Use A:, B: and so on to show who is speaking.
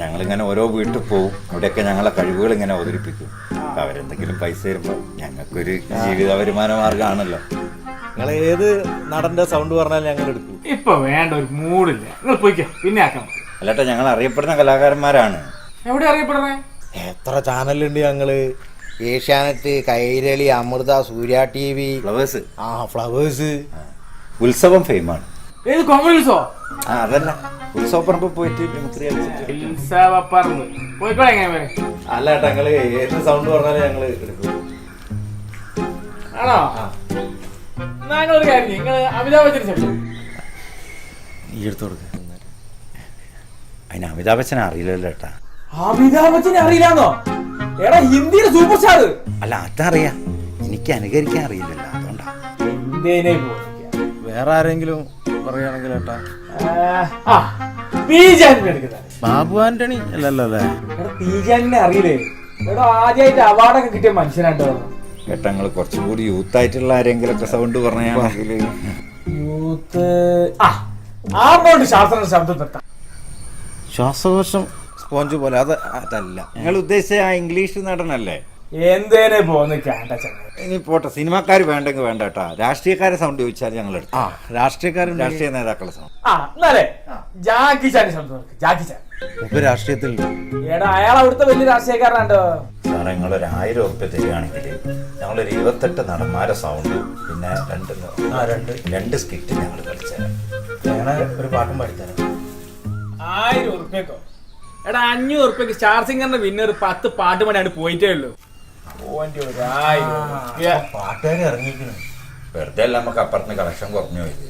A: ഞങ്ങളിങ്ങനെ ഓരോ വീട്ടിൽ പോവും, അവിടെയൊക്കെ ഞങ്ങളെ കഴിവുകൾ ഇങ്ങനെ അവതരിപ്പിക്കും. അപ്പം അവരെന്തെങ്കിലും പൈസ തരുമ്പോൾ ഞങ്ങൾക്കൊരു ജീവിത വരുമാന മാർഗ്ഗമാണല്ലോ.
B: നിങ്ങൾ ഏത് നടന്റെ സൗണ്ട് പറഞ്ഞാലും ഞങ്ങൾ എടുക്കും.
C: ഇപ്പൊ വേണ്ട, ഒരു മൂടില്ല, നിങ്ങൾ പോയിക്കോ, പിന്നെ ആക്കാം.
A: അല്ലട്ടെ, ഞങ്ങൾ അറിയപ്പെടുന്ന കലാകാരന്മാരാണ്.
C: എവിടെ അറിയപ്പെടുന്നേ?
B: എത്ര ചാനലുണ്ട് ഞങ്ങള്. ഏഷ്യാനെറ്റ്, കൈരളി, അമൃത, സൂര്യ TV,
A: ഫ്ലവേഴ്സ്.
B: ഫ്ലവേഴ്സ്.
A: ഉത്സവം ഫെയിമാണ്.
C: ഏത് കൊങ്ങുത്സവോ?
A: അതല്ല, ഉത്സവപ്പറമ്പ് പോയിട്ട് മിമിക്രി കളിച്ചിട്ട്.
C: ഉത്സവപ്പറമ്പ് പോയിക്കോളെ. എങ്ങനെ വരെ?
B: അല്ല ഏട്ടാ, ഞങ്ങള് ഏത് സൗണ്ട് പറഞ്ഞാലും ഞങ്ങള് എടുക്കും.
C: ആണോ? ഞങ്ങളൊരു കാര്യം, നിങ്ങൾ അമിതാഭ് ബച്ചൻ ശബ്ദം
A: ഈ എടുത്തു കൊടുക്ക. അതിന് അമിതാഭ് ബച്ചനെ അറിയില്ലല്ലോ ഏട്ടാ.
C: അമിതാഭ് ബച്ചനെ അറിയില്ലാന്നോ? എടാ, ഹിന്ദിയുടെ സൂപ്പർ സ്റ്റാർ.
A: അല്ല, അതറിയാം, എനിക്ക് അനുകരിക്കാൻ അറിയില്ലല്ലോ, അതുകൊണ്ടാ.
C: ഇന്ത്യനെ
B: വേറെ ആരെങ്കിലും പറയുകയാണെങ്കിൽ ഏട്ടാ. ബാബു ആന്റണി അല്ലല്ലോ അല്ലേ?
C: പീജാനിനെ അറിയില്ലേ? എടാ, ആദ്യമായിട്ട് അവാർഡൊക്കെ കിട്ടിയ മനുഷ്യനാട്ടോ.
A: ഏട്ടാ, നിങ്ങൾ കുറച്ചും കൂടി യൂത്ത് ആയിട്ടുള്ള ആരെങ്കിലും ഒക്കെ സൗണ്ട് പറഞ്ഞാൽ
C: യൂത്ത് ആർമോണ്ട് ശാസ്ത്ര ശബ്ദം നിർത്താം.
B: ശ്വാസകോശം സ്പോഞ്ച് പോലെ അതല്ല
A: നിങ്ങൾ ഉദ്ദേശിച്ച ആ ഇംഗ്ലീഷ് നടനല്ലേ?
C: എന്തേനെ പോന്ന് കാണ്ട ചങ്ങ.
A: ഇനി പോട്ടെ, സിനിമാക്കാർ വേണ്ടെങ്കിൽ വേണ്ട കേട്ടാ. രാഷ്ട്രീയക്കാരെ സൗണ്ട് ചോദിച്ചാൽ ഞങ്ങൾ എടുത്തു.
B: രാഷ്ട്രീയക്കാരും
A: രാഷ്ട്രീയ നേതാക്കളുടെ സൗണ്ട്.
C: എന്നാലേ ജാക്കി ചാന്റെ ശബ്ദം നിർത്ത്. ജാക്കി ചാൻ
B: രാഷ്ട്രീയത്തിൽ.
C: എടാ, അയാൾ അവിടുത്തെ വലിയ രാഷ്ട്രീയക്കാരനാണ്ടോ.
A: സാറേ, നിങ്ങളൊരു 1000 ഉറുപ്പ്യ തരികയാണെങ്കിൽ ഞങ്ങളൊരു 28 നടന്മാരെ സൗണ്ട്, പിന്നെ രണ്ട് സ്കിറ്റ് ഞങ്ങൾ കളിച്ചുതരാം.
B: ഒരു പാട്ടും പാടിത്തരാം.
C: 1000 ഉറുപ്പ്യക്കോ? എടാ, 500 ഉറുപ്പ്യക്ക് സ്റ്റാർ സിംഗറിന്റെ വിന്നർ 10 പാട്ട് മണിയാണ് പോയിട്ടേ ഉള്ളൂ.
B: പാട്ടുകാരെ ഇറങ്ങിയിരിക്കുന്നു.
A: വെറുതെ അല്ല, നമുക്ക് അപ്പുറത്ത് കളക്ഷൻ കുറഞ്ഞു പോയത്.